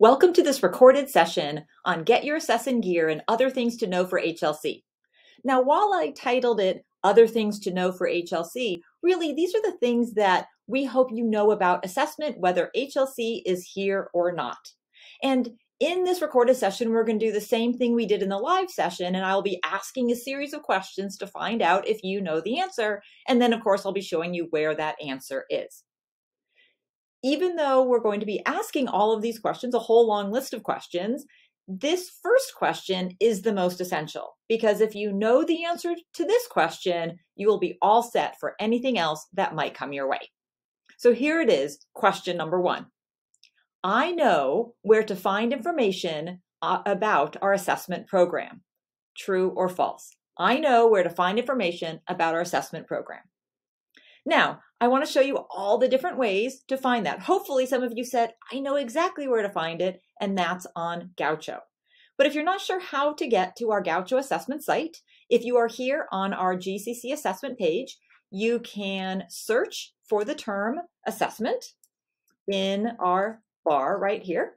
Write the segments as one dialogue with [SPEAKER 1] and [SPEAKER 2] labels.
[SPEAKER 1] Welcome to this recorded session on Get Your Assess in Gear and Other Things to Know for HLC. Now, while I titled it Other Things to Know for HLC, really these are the things that we hope you know about assessment, whether HLC is here or not. And in this recorded session, we're going to do the same thing we did in the live session, and I'll be asking a series of questions to find out if you know the answer. And then, of course, I'll be showing you where that answer is. Even though we're going to be asking all of these questions, a whole long list of questions, this first question is the most essential, because if you know the answer to this question, you will be all set for anything else that might come your way. So here it is, question number one. I know where to find information about our assessment program. True or false? I know where to find information about our assessment program. Now, I want to show you all the different ways to find that. Hopefully some of you said, I know exactly where to find it, and that's on Gaucho. But if you're not sure how to get to our Gaucho assessment site, if you are here on our GCC assessment page, you can search for the term assessment in our bar right here.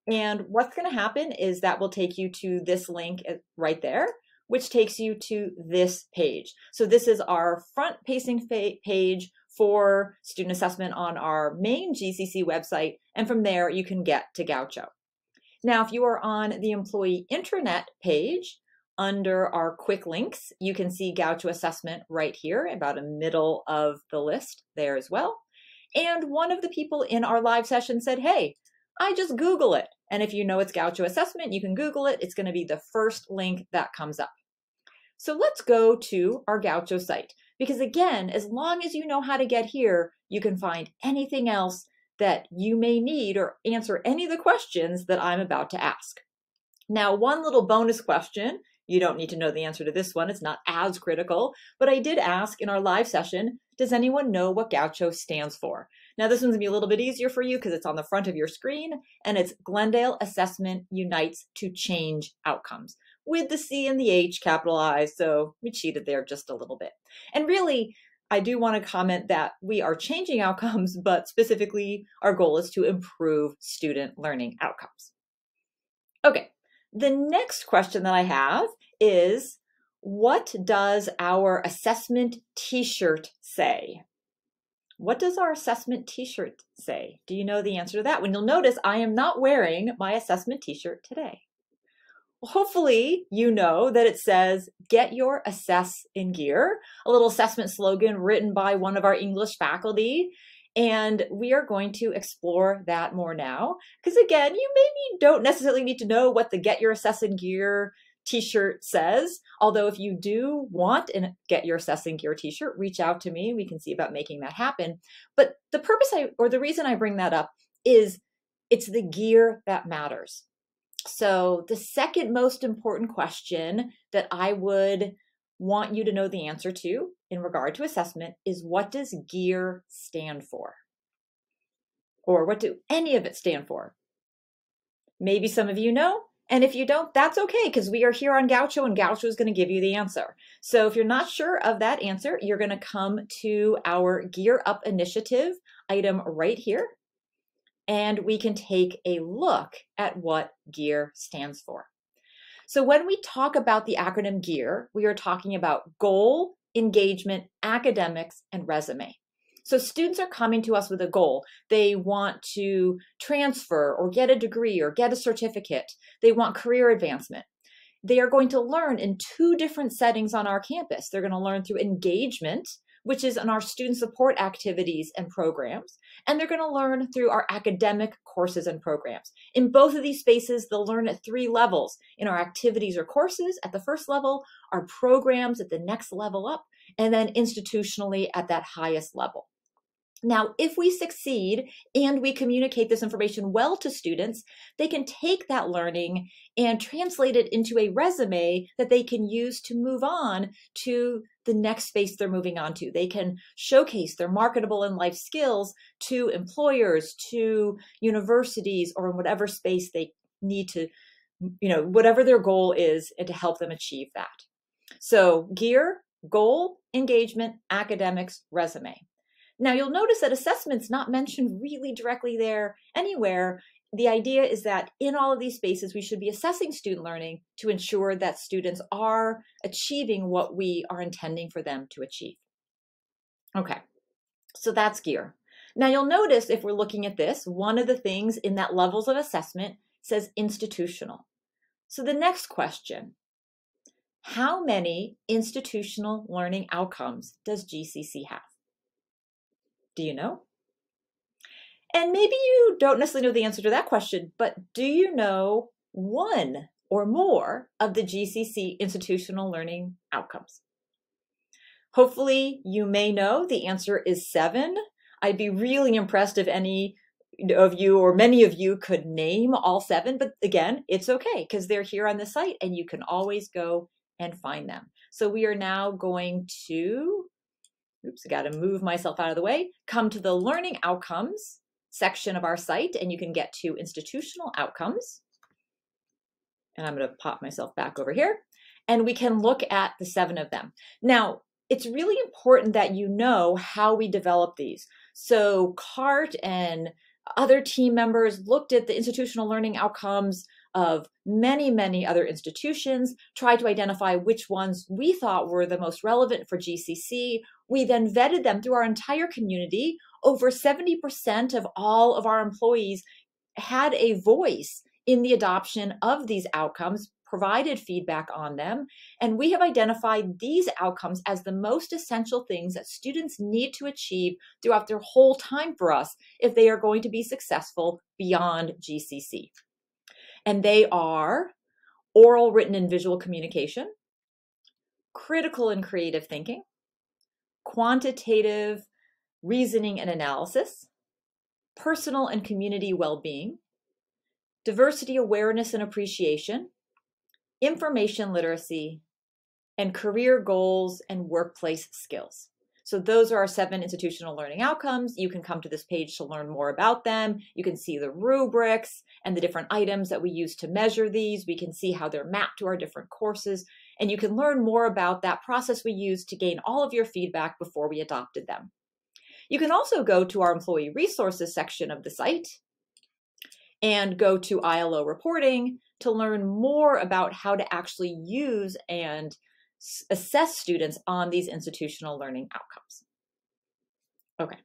[SPEAKER 1] And what's going to happen is that will take you to this link right there, which takes you to this page. So this is our front-facing page for student assessment on our main GCC website, and from there you can get to Gaucho. Now, if you are on the employee intranet page, under our quick links, you can see Gaucho assessment right here, about in the middle of the list there as well. And one of the people in our live session said, hey, I just Google it. And if you know it's Gaucho assessment, you can Google it. It's going to be the first link that comes up. So let's go to our Gaucho site, because again, as long as you know how to get here, you can find anything else that you may need or answer any of the questions that I'm about to ask. Now, one little bonus question, you don't need to know the answer to this one, it's not as critical, but I did ask in our live session, does anyone know what Gaucho stands for? Now, this one's gonna be a little bit easier for you because it's on the front of your screen, and it's Glendale Assessment Unites to Change Outcomes, with the C and the H capitalized, so we cheated there just a little bit. And really, I do want to comment that we are changing outcomes, but specifically our goal is to improve student learning outcomes. Okay, the next question that I have is, what does our assessment t-shirt say? What does our assessment t-shirt say? Do you know the answer to that one? You'll notice I am not wearing my assessment t-shirt today. Hopefully you know that it says, get your assess in gear, a little assessment slogan written by one of our English faculty. And we are going to explore that more now. Because again, you maybe don't necessarily need to know what the Get Your Assess in Gear t-shirt says. Although if you do want a Get Your Assess in Gear t-shirt, reach out to me. We can see about making that happen. But the purpose or the reason I bring that up is it's the gear that matters. So the second most important question that I would want you to know the answer to in regard to assessment is, what does GEAR stand for? Or what do any of it stand for? Maybe some of you know, and if you don't, that's okay, because we are here on Gaucho and Gaucho is going to give you the answer. So if you're not sure of that answer, you're going to come to our Gear Up initiative item right here, and we can take a look at what GEAR stands for. So when we talk about the acronym GEAR, we are talking about goal, engagement, academics, and resume. So students are coming to us with a goal. They want to transfer or get a degree or get a certificate. They want career advancement. They are going to learn in two different settings on our campus. They're going to learn through engagement, which is in our student support activities and programs, and they're going to learn through our academic courses and programs. In both of these spaces, they'll learn at three levels: in our activities or courses at the first level, our programs at the next level up, and then institutionally at that highest level. Now, if we succeed and we communicate this information well to students, they can take that learning and translate it into a resume that they can use to move on to the next space they're moving on to. They can showcase their marketable and life skills to employers, to universities, or in whatever space they need to, whatever their goal is, and to help them achieve that. So GEAR, goal, engagement, academics, resume. Now you'll notice that assessment's not mentioned really directly there anywhere. The idea is that in all of these spaces, we should be assessing student learning to ensure that students are achieving what we are intending for them to achieve. Okay, so that's gear. Now you'll notice if we're looking at this, one of the things in that levels of assessment says institutional. So the next question, how many institutional learning outcomes does GCC have? Do you know? And maybe you don't necessarily know the answer to that question, but do you know one or more of the GCC institutional learning outcomes? Hopefully you may know the answer is 7. I'd be really impressed if any of you or many of you could name all 7, but again, it's okay because they're here on the site and you can always go and find them. So we are now going to, oops, I got to move myself out of the way, come to the learning outcomes section of our site, and you can get to institutional outcomes. And I'm going to pop myself back over here, and we can look at the 7 of them. Now, it's really important that you know how we develop these. So CART and other team members looked at the institutional learning outcomes of many, many other institutions, tried to identify which ones we thought were the most relevant for GCC. We then vetted them through our entire community. Over 70% of all of our employees had a voice in the adoption of these outcomes, provided feedback on them, and we have identified these outcomes as the most essential things that students need to achieve throughout their whole time for us if they are going to be successful beyond GCC. And they are oral, written, and visual communication, critical and creative thinking, quantitative reasoning and analysis, personal and community well-being, diversity awareness and appreciation, information literacy, and career goals and workplace skills. So those are our 7 institutional learning outcomes. You can come to this page to learn more about them. You can see the rubrics and the different items that we use to measure these. We can see how they're mapped to our different courses. And you can learn more about that process we use to gain all of your feedback before we adopted them. You can also go to our employee resources section of the site and go to ILO reporting to learn more about how to actually use and assess students on these institutional learning outcomes. Okay.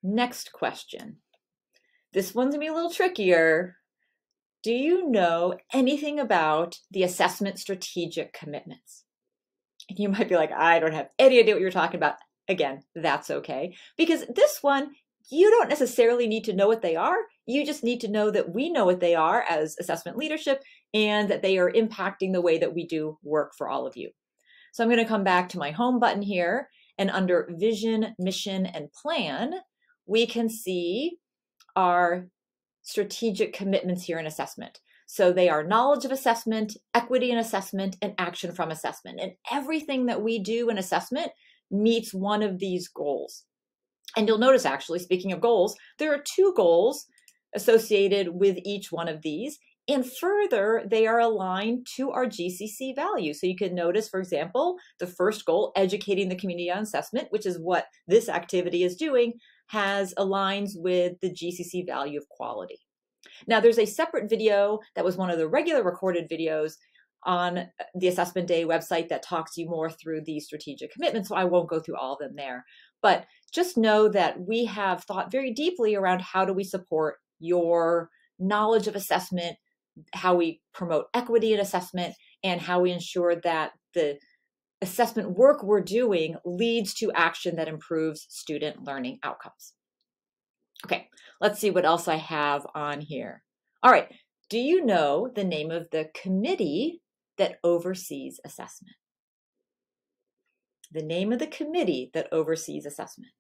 [SPEAKER 1] Next question. This one's gonna be a little trickier. Do you know anything about the assessment strategic commitments? And you might be like, I don't have any idea what you're talking about. Again, that's okay. Because this one, you don't necessarily need to know what they are. You just need to know that we know what they are as assessment leadership and that they are impacting the way that we do work for all of you. So I'm going to come back to my home button here, and under vision, mission, and plan, we can see our strategic commitments here in assessment. So they are knowledge of assessment, equity in assessment, and action from assessment. And everything that we do in assessment meets one of these goals. And you'll notice, actually, speaking of goals, there are 2 goals associated with each one of these. And further, they are aligned to our GCC values. So you can notice, for example, the first goal, educating the community on assessment, which is what this activity is doing, aligns with the GCC value of quality. Now, there's a separate video that was one of the regular recorded videos on the Assessment Day website that talks you more through these strategic commitments, so I won't go through all of them there. But just know that we have thought very deeply around how do we support your knowledge of assessment, how we promote equity in assessment, and how we ensure that the assessment work we're doing leads to action that improves student learning outcomes. Okay, let's see what else I have on here. All right, do you know the name of the committee that oversees assessment? The name of the committee that oversees assessment.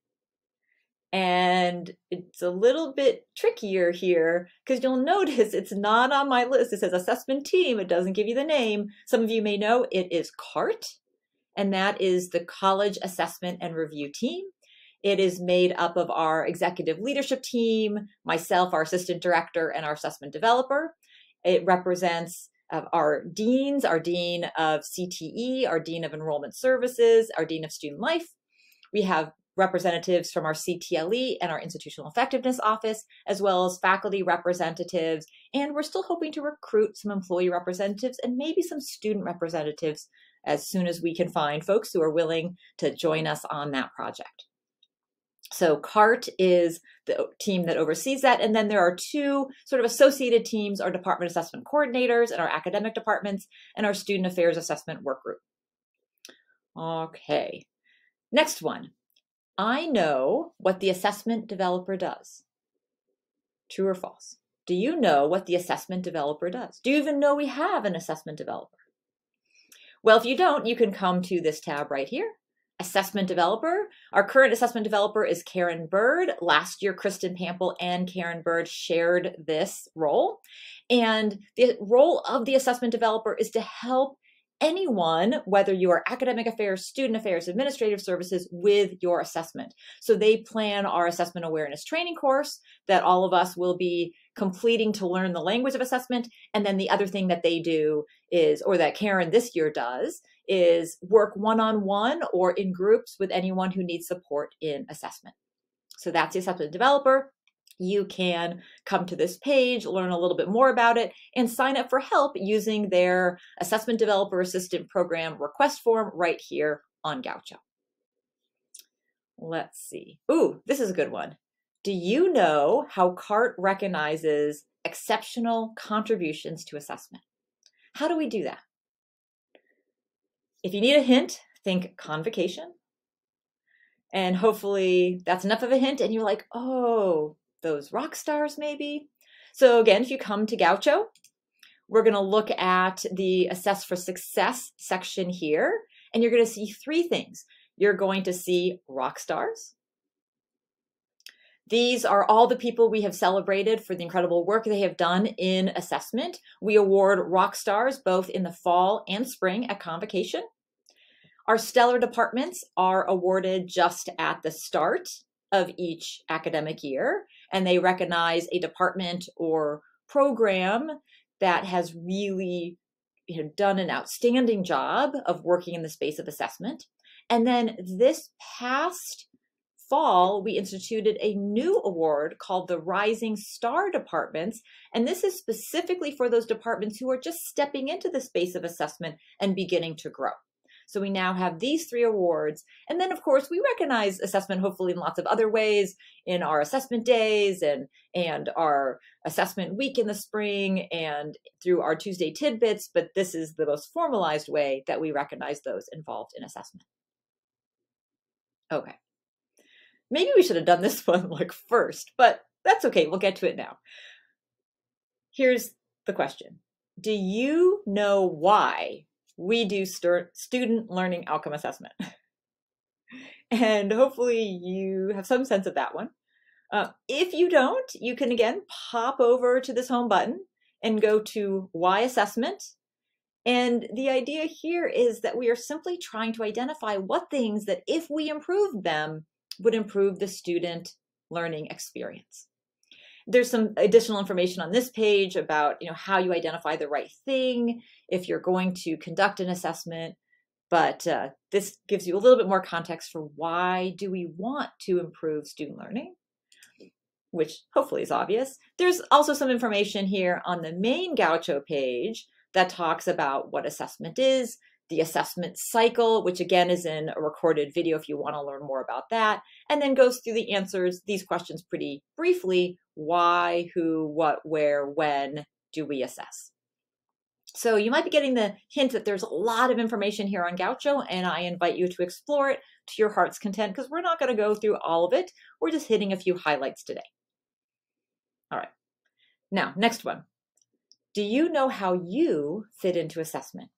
[SPEAKER 1] And it's a little bit trickier here because you'll notice it's not on my list. It says assessment team. It doesn't give you the name. Some of you may know it is CART, and that is the College Assessment and Review Team. It is made up of our executive leadership team, myself, our assistant director, and our assessment developer. It represents our deans, our dean of CTE, our dean of enrollment services, our dean of student life. We have representatives from our CTLE and our Institutional Effectiveness Office, as well as faculty representatives. And we're still hoping to recruit some employee representatives and maybe some student representatives as soon as we can find folks who are willing to join us on that project. So CART is the team that oversees that. And then there are two sort of associated teams, our department assessment coordinators and our academic departments and our student affairs assessment work group. Okay, next one. I know what the assessment developer does. True or false? Do you know what the assessment developer does? Do you even know we have an assessment developer? Well, if you don't, you can come to this tab right here. Assessment developer. Our current assessment developer is Karen Bird. Last year, Kristen Pample and Karen Bird shared this role. And the role of the assessment developer is to help anyone, whether you are academic affairs, student affairs, administrative services, with your assessment. So they plan our assessment awareness training course that all of us will be completing to learn the language of assessment. And then the other thing that they do is, or that Karen this year does, is work one-on-one or in groups with anyone who needs support in assessment. So that's the assessment developer. You can come to this page, learn a little bit more about it, and sign up for help using their Assessment Developer Assistant Program request form right here on Gaucho. Let's see. Ooh, this is a good one. Do you know how CART recognizes exceptional contributions to assessment? How do we do that? If you need a hint, think convocation. And hopefully that's enough of a hint and you're like, oh, those rock stars maybe. So again, if you come to Gaucho, we're going to look at the Assess for Success section here, and you're going to see three things. You're going to see rock stars. These are all the people we have celebrated for the incredible work they have done in assessment. We award rock stars both in the fall and spring at convocation. Our stellar departments are awarded just at the start of each academic year, and they recognize a department or program that has really done an outstanding job of working in the space of assessment. And then this past fall, we instituted a new award called the Rising Star Departments, and this is specifically for those departments who are just stepping into the space of assessment and beginning to grow. So we now have these three awards. And then, of course, we recognize assessment hopefully in lots of other ways in our assessment days and our assessment week in the spring and through our Tuesday tidbits. But this is the most formalized way that we recognize those involved in assessment. Okay. Maybe we should have done this one like first, but that's okay. We'll get to it now. Here's the question. Do you know why we do student learning outcome assessment? And hopefully you have some sense of that one. If you don't, you can again pop over to this home button and go to Why Assessment. And the idea here is that we are simply trying to identify what things that if we improved them would improve the student learning experience. There's some additional information on this page about how you identify the right thing if you're going to conduct an assessment, but this gives you a little bit more context for why do we want to improve student learning, which hopefully is obvious. There's also some information here on the main Gaucho page that talks about what assessment is, the assessment cycle, which again is in a recorded video if you want to learn more about that, and then goes through the answers, these questions pretty briefly. Why, who, what, where, when do we assess? So you might be getting the hint that there's a lot of information here on Gaucho, and I invite you to explore it to your heart's content because we're not going to go through all of it. We're just hitting a few highlights today. All right. Now, next one. Do you know how you fit into assessment?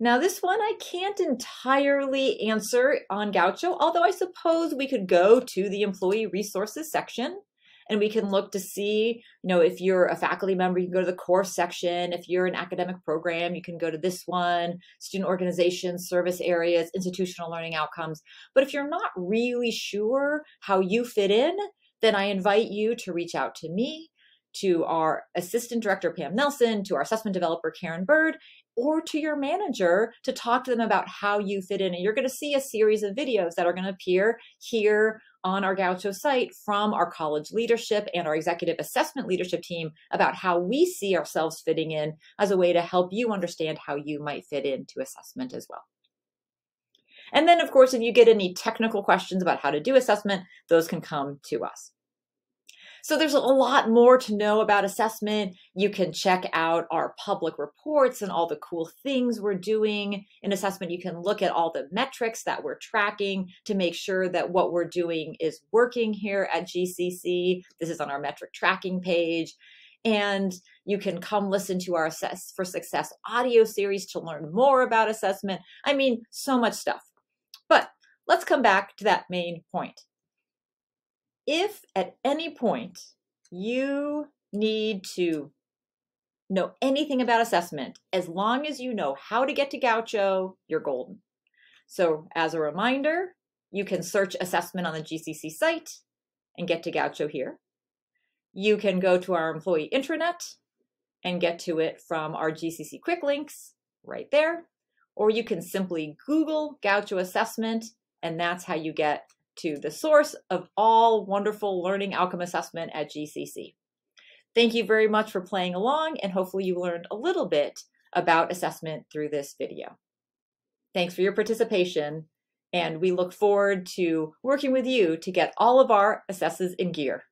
[SPEAKER 1] Now this one I can't entirely answer on Gaucho, although I suppose we could go to the employee resources section and we can look to see, if you're a faculty member, you can go to the course section. If you're an academic program, you can go to this one, student organizations, service areas, institutional learning outcomes. But if you're not really sure how you fit in, then I invite you to reach out to me. to our assistant director, Pam Nelson, to our assessment developer, Karen Bird, or to your manager to talk to them about how you fit in. And you're going to see a series of videos that are going to appear here on our Gaucho site from our college leadership and our executive assessment leadership team about how we see ourselves fitting in as a way to help you understand how you might fit into assessment as well. And then, of course, if you get any technical questions about how to do assessment, those can come to us. So there's a lot more to know about assessment. You can check out our public reports and all the cool things we're doing in assessment. You can look at all the metrics that we're tracking to make sure that what we're doing is working here at GCC. This is on our metric tracking page. And you can come listen to our Assess for Success audio series to learn more about assessment. I mean, so much stuff. But let's come back to that main point. If at any point you need to know anything about assessment, as long as you know how to get to Gaucho, you're golden. So as a reminder, you can search assessment on the GCC site and get to Gaucho here. You can go to our employee intranet and get to it from our GCC quick links right there. Or you can simply Google Gaucho assessment, and that's how you get to the source of all wonderful learning outcome assessment at GCC. Thank you very much for playing along, and hopefully you learned a little bit about assessment through this video. Thanks for your participation, and we look forward to working with you to get all of our assesses in gear.